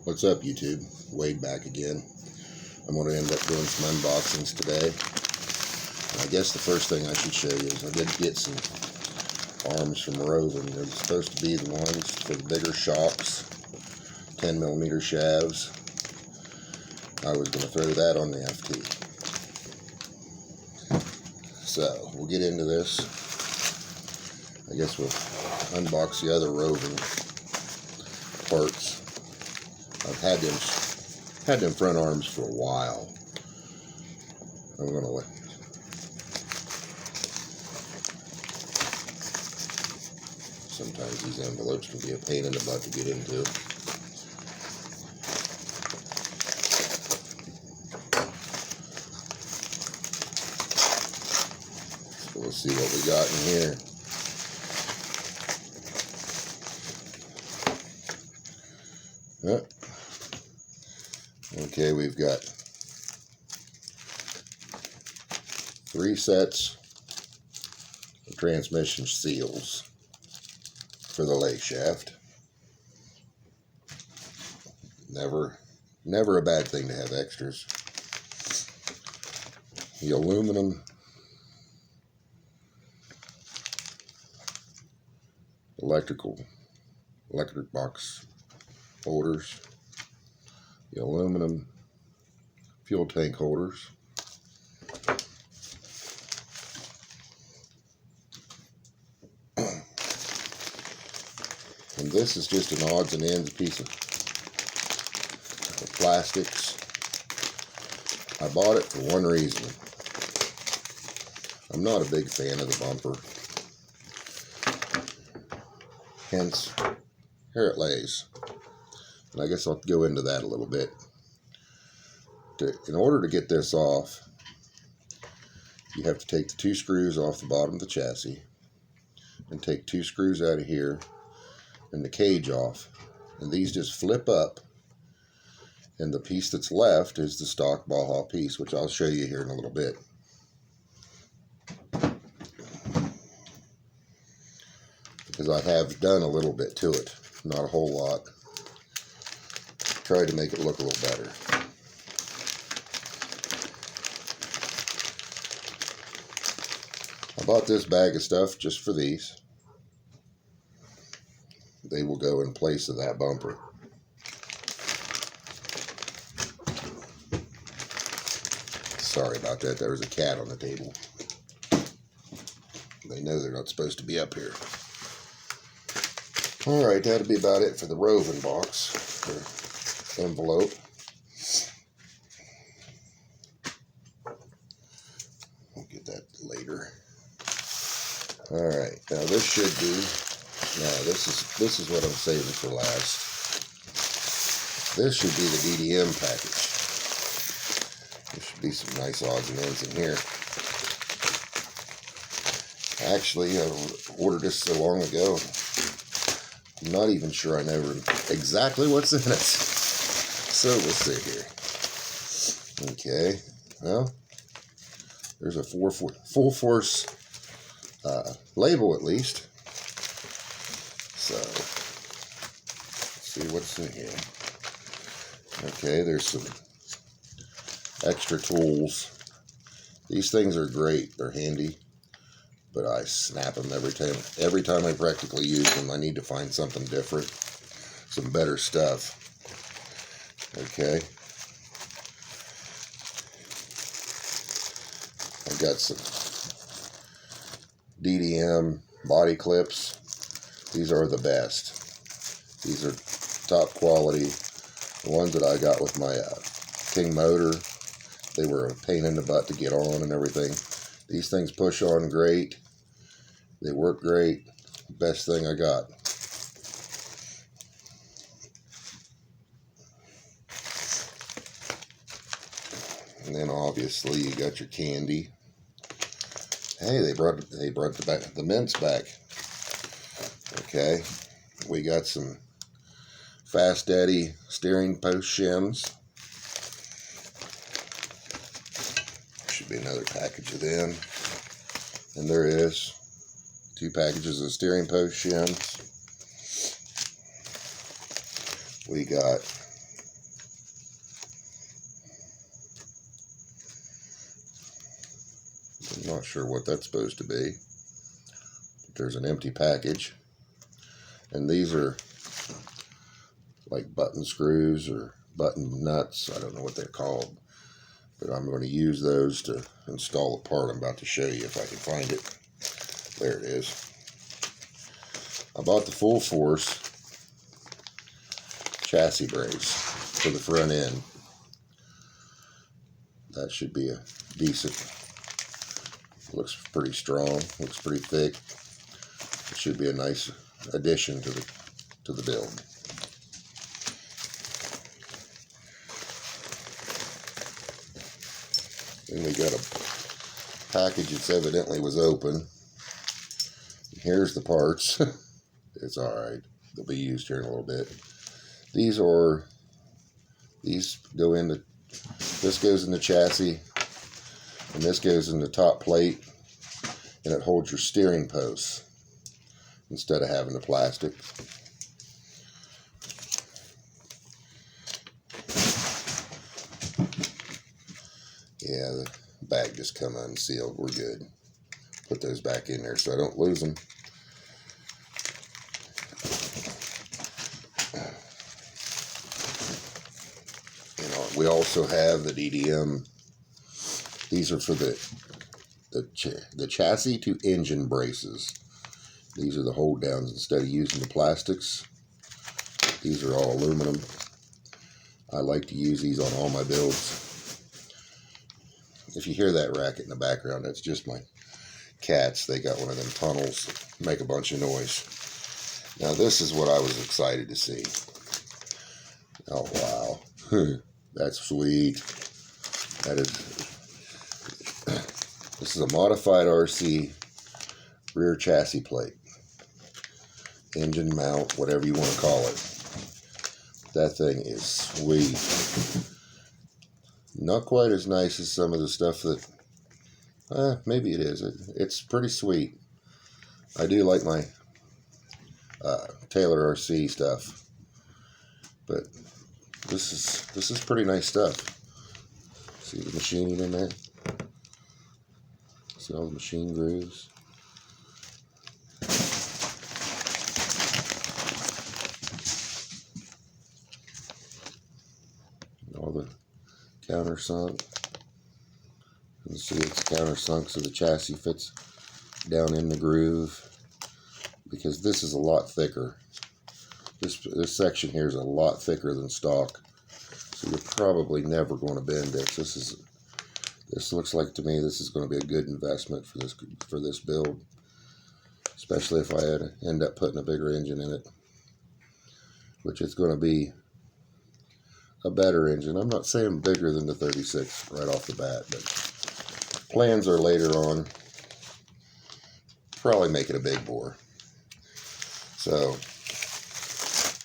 What's up, YouTube? Wade back again. I'm going to end up doing some unboxings today. I guess the first thing I should show you is I did get some arms from Rovan. They're supposed to be the ones for the bigger shocks, 10mm shafts. I was going to throw that on the FT. So, we'll get into this. I guess we'll unbox the other Rovan parts. I've had them front arms for a while. I'm going to sometimes these envelopes can be a pain in the butt to get into. So let's see what we got in here. Yep. Okay, we've got 3 sets of transmission seals for the lay shaft. Never a bad thing to have extras. The aluminum electric box holders, the aluminum fuel tank holders, and this is just an odds and ends piece of plastics. I bought it for one reason. I'm not a big fan of the bumper, hence here it lays. And I guess I'll go into that a little bit. In order to get this off, you have to take the 2 screws off the bottom of the chassis and take 2 screws out of here and the cage off. And these just flip up, and the piece that's left is the stock Baja piece, which I'll show you here in a little bit. Because I have done a little bit to it, not a whole lot. Tried to make it look a little better. I bought this bag of stuff just for these. They will go in place of that bumper. Sorry about that, there was a cat on the table. They know they're not supposed to be up here. Alright, that'll be about it for the Rovan box, or envelope. We'll get that later. Alright, now this should be, this is what I'm saving for last. This should be the DDM package. There should be some nice odds and ends in here. Actually, I ordered this so long ago, I'm not even sure I know exactly what's in it. So we'll see here. Okay, well, there's a full force label at least. So, let's see what's in here. Okay, there's some extra tools. These things are great, they're handy, but I snap them every time. Every time I practically use them, I need to find something different, some better stuff. Okay. I've got some DDM body clips. These are the best. These are top quality. The ones that I got with my King motor, they were a pain in the butt to get on and everything. These things push on great. They work great. Best thing I got. And then obviously you got your candy. Hey, they brought the mints back. Okay, we got some Fast Daddy steering post shims. Should be another package of them. And there is 2 packages of steering post shims. We got not sure what that's supposed to be. There's an empty package. And these are like button screws or button nuts. I don't know what they're called. But I'm going to use those to install a part I'm about to show you if I can find it. There it is. I bought the Full Force chassis brace for the front end. That should be a decent, looks pretty strong, looks pretty thick. It should be a nice addition to the build. Then we got a package that's evidently was open. Here's the parts. It's alright. They'll be used here in a little bit. These go into, this goes in the chassis, and this goes in the top plate, and it holds your steering posts instead of having the plastic. Yeah, the bag just come unsealed. We're good. Put those back in there so I don't lose them. We also have the DDM. These are for the chassis to engine braces. These are the hold downs instead of using the plastics. These are all aluminum. I like to use these on all my builds. If you hear that racket in the background, that's just my cats. They got one of them tunnels that make a bunch of noise. Now this is what I was excited to see. Oh wow. That's sweet. That is. This is a modified RC rear chassis plate. Engine mount, whatever you want to call it. That thing is sweet. Not quite as nice as some of the stuff that, maybe it is. It's pretty sweet. I do like my Taylor RC stuff, but this is pretty nice stuff. See the machining in there? See all the machine grooves? All the countersunk. You can see it's countersunk so the chassis fits down in the groove, because this is a lot thicker. This section here is a lot thicker than stock, so you're probably never going to bend it. This looks like to me this is going to be a good investment for this build, especially if I had to end up putting a bigger engine in it, which is going to be a better engine. I'm not saying bigger than the 36 right off the bat, but plans are later on probably make it a big bore. So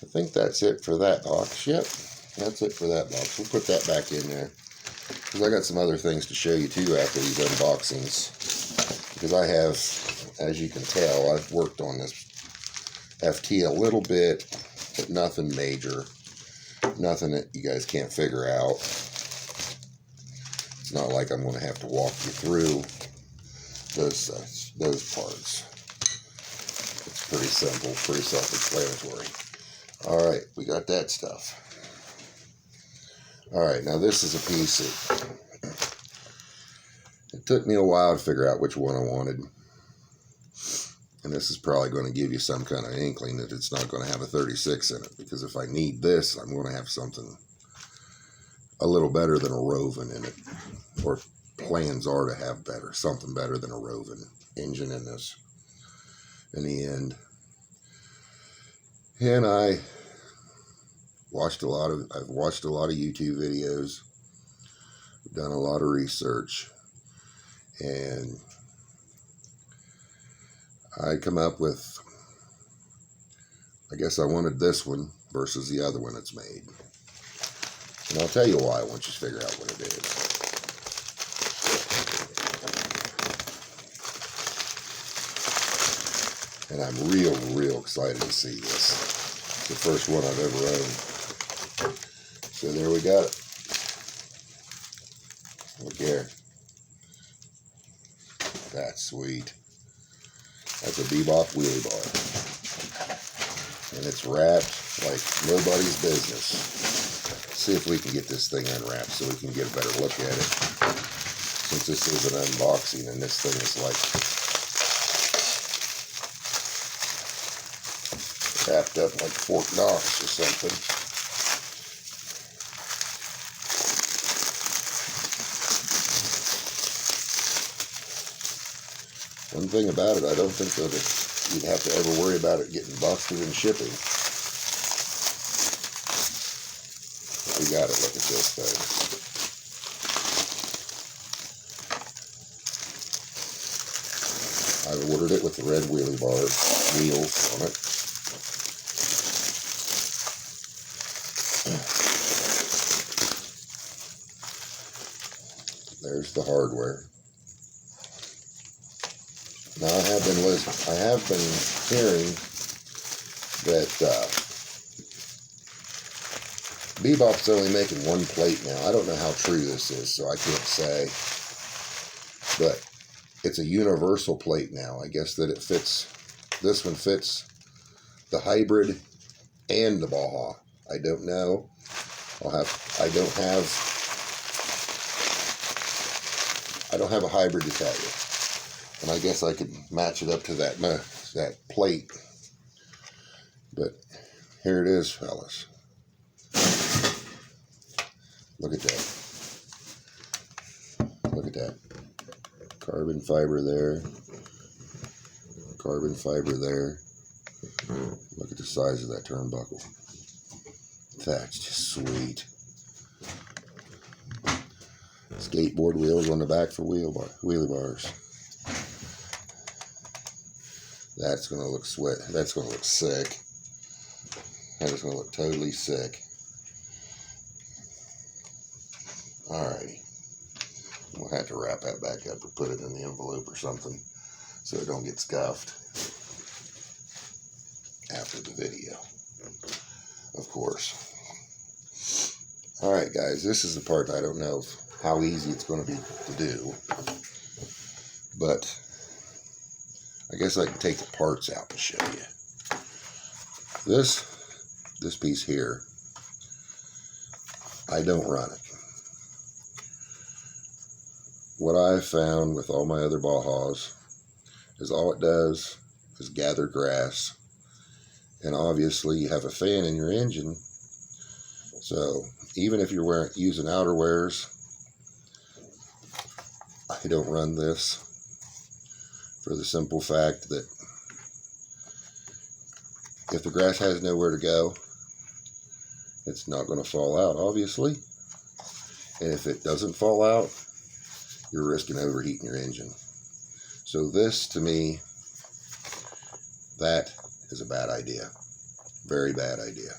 I think that's it for that box. Yep, that's it for that box. We'll put that back in there, because I got some other things to show you too after these unboxings. Because I have, as you can tell, I've worked on this FT a little bit, but nothing major. Nothing that you guys can't figure out. It's not like I'm going to have to walk you through those parts. It's pretty simple, pretty self-explanatory. Alright, we got that stuff. Alright, now this is a piece that it took me a while to figure out which one I wanted. And this is probably going to give you some kind of inkling that it's not going to have a 36 in it, because if I need this, I'm going to have something a little better than a Rovan in it, or plans are to have something better than a Rovan engine in this in the end. And I've watched a lot of YouTube videos, done a lot of research, and I come up with, I guess I wanted this one versus the other one that's made. And I'll tell you why once you figure out what it is. And I'm real excited to see this. It's the first one I've ever owned. So there we got it. Look here. That's sweet. That's a Bebop wheelie bar. And it's wrapped like nobody's business. Let's see if we can get this thing unwrapped so we can get a better look at it. Since this is an unboxing and this thing is like wrapped up like Fort Knox or something. One thing about it, I don't think that you'd have to ever worry about it getting busted in shipping. We got it. Look at this thing. I ordered it with the red wheelie bar wheels on it. There's the hardware. Now I have been hearing that Bebop's only making one plate now. I don't know how true this is, so I can't say. But it's a universal plate now. I guess that it fits. This one fits the hybrid and the Baja. I don't know. I don't have a hybrid to tell you. And I guess I could match it up to that plate. But here it is, fellas. Look at that. Look at that. Carbon fiber there. Carbon fiber there. Look at the size of that turnbuckle. That's just sweet. Skateboard wheels on the back for wheelie bars. That's going to look sweat. That's going to look sick. That is going to look totally sick. Alrighty. We'll have to wrap that back up or put it in the envelope or something so it don't get scuffed after the video, of course. Alright guys, this is the part I don't know how easy it's going to be to do, but I guess I can take the parts out and show you. This piece here, I don't run it. What I've found with all my other Bajas is all it does is gather grass. And obviously you have a fan in your engine, so even if you're using outerwears, I don't run this for the simple fact that if the grass has nowhere to go, it's not going to fall out, obviously. And if it doesn't fall out, you're risking overheating your engine. So this, to me, that is a bad idea. Very bad idea.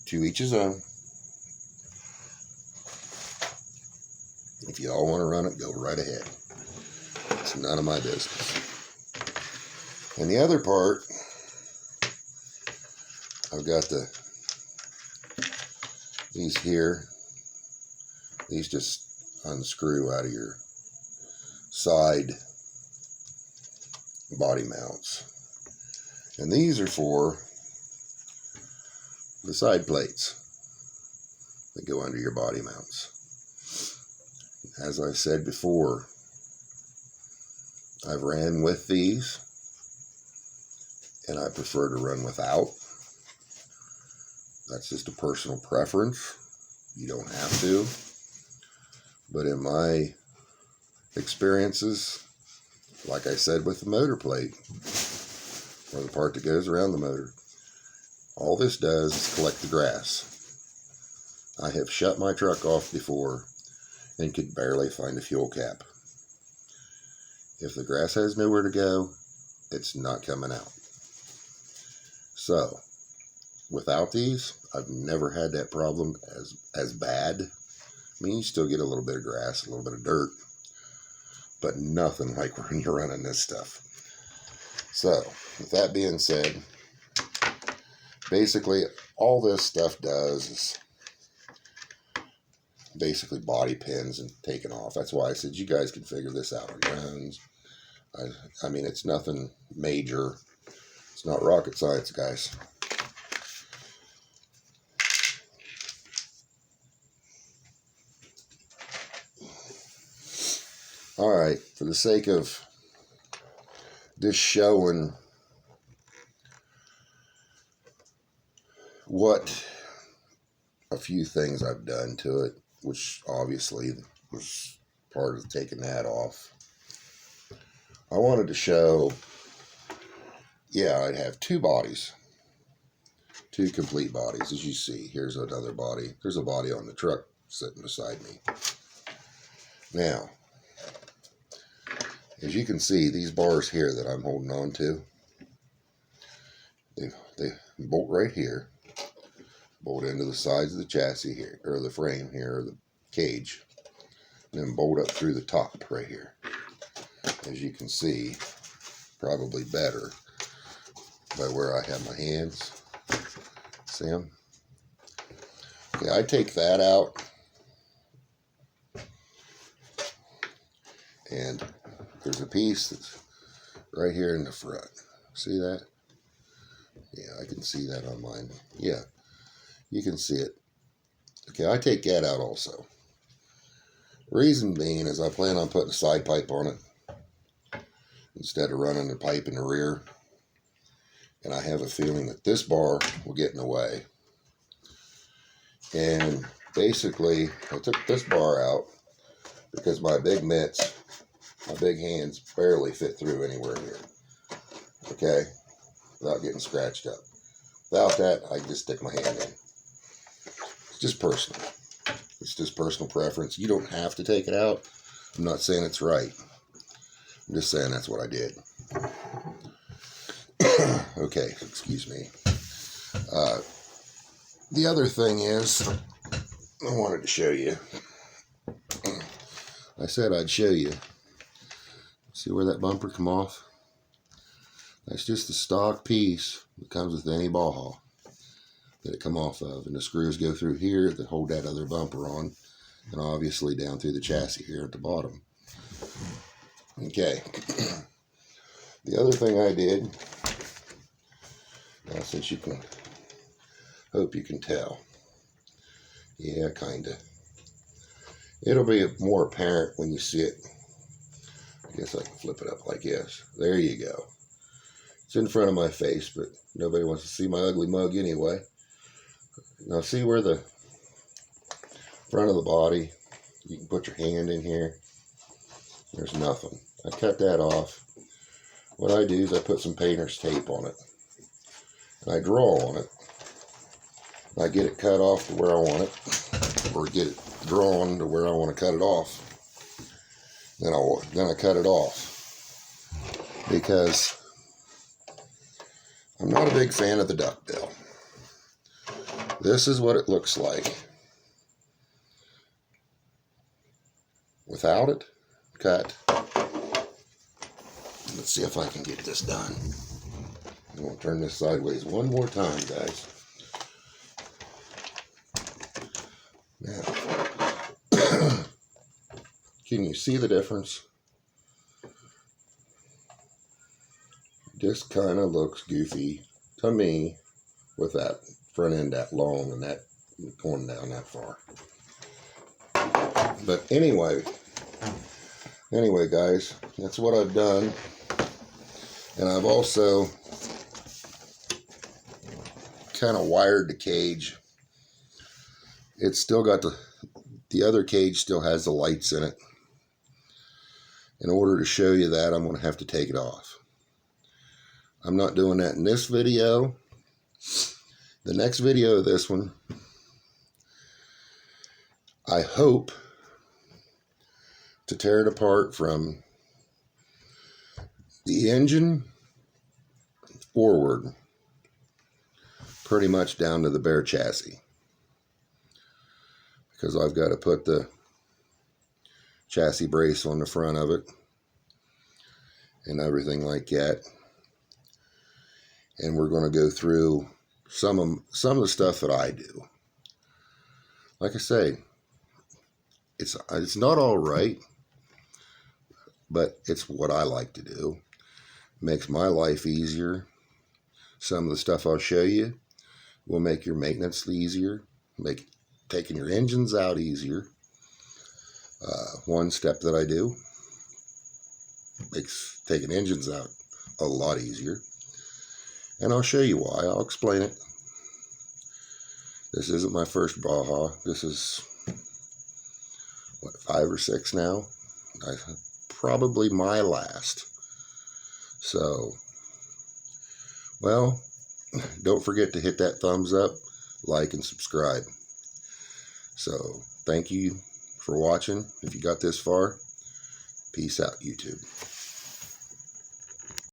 To each his own. If you all want to run it, go right ahead. It's none of my business. And the other part, I've got these here. These just unscrew out of your side body mounts. And these are for the side plates that go under your body mounts. As I said before, I've ran with these and I prefer to run without. That's just a personal preference. You don't have to. But in my experiences, like I said with the motor plate, or the part that goes around the motor, all this does is collect the grass. I have shut my truck off before and could barely find a fuel cap. If the grass has nowhere to go, it's not coming out. So, without these, I've never had that problem as bad. I mean, you still get a little bit of grass, a little bit of dirt, but nothing like when you're running this stuff. So, with that being said, basically all this stuff does is basically body pins and taken off. That's why I said you guys can figure this out on your own. I mean, it's nothing major. It's not rocket science, guys. All right, for the sake of this showing what a few things I've done to it, which obviously was part of taking that off, I wanted to show, yeah, I'd have two bodies, two complete bodies. As you see, here's another body. There's a body on the truck sitting beside me. Now, as you can see, these bars here that I'm holding on to, they bolt right here, bolt into the sides of the chassis here, or the frame here, or the cage, and then bolt up through the top right here. As you can see, probably better by where I have my hands. See them? Okay, I take that out, and there's a piece that's right here in the front. See that? Yeah, I can see that on mine. Yeah, you can see it. Okay, I take that out also. Reason being is I plan on putting a side pipe on it instead of running the pipe in the rear. And I have a feeling that this bar will get in the way. And basically, I took this bar out because my big mitts, my big hands barely fit through anywhere here. Okay? Without getting scratched up. Without that, I can just stick my hand in. It's just personal. It's just personal preference. You don't have to take it out. I'm not saying it's right. I'm just saying that's what I did. Okay, excuse me. The other thing is, I wanted to show you. I said I'd show you. See where that bumper come off? That's just a stock piece that comes with any Baja that it come off of. And the screws go through here that hold that other bumper on. And obviously down through the chassis here at the bottom. Okay. The other thing I did, now since you can, hope you can tell. Yeah, kind of. It'll be more apparent when you see it. I guess I can flip it up like this. There you go. It's in front of my face, but nobody wants to see my ugly mug anyway. Now see where the front of the body, you can put your hand in here. There's nothing. I cut that off. What I do is I put some painter's tape on it. And I draw on it. And I get it cut off to where I want it. Or get it drawn to where I want to cut it off. Then I cut it off. Because I'm not a big fan of the duckbill. This is what it looks like without it cut. Let's see if I can get this done. I'm going to turn this sideways one more time, guys. Now, can you see the difference? This kind of looks goofy to me with that front end that long and that going down that far. But anyway, guys, that's what I've done. And I've also kind of wired the cage. It's still got the other cage still has the lights in it. In order to show you that, I'm going to have to take it off. I'm not doing that in this video. The next video of this one, I hope to tear it apart from the engine forward, pretty much down to the bare chassis. Because I've got to put the chassis brace on the front of it and everything like that. And we're going to go through some of the stuff that I do. Like I say, It's not all right, but it's what I like to do. Makes my life easier. Some of the stuff I'll show you will make your maintenance easier, make taking your engines out easier. One step that I do makes taking engines out a lot easier. And I'll show you why. I'll explain it. This isn't my first Baja. This is, what, 5 or 6 now? Probably my last. So, well, don't forget to hit that thumbs up, like, and subscribe. So, thank you for watching. If you got this far, peace out, YouTube.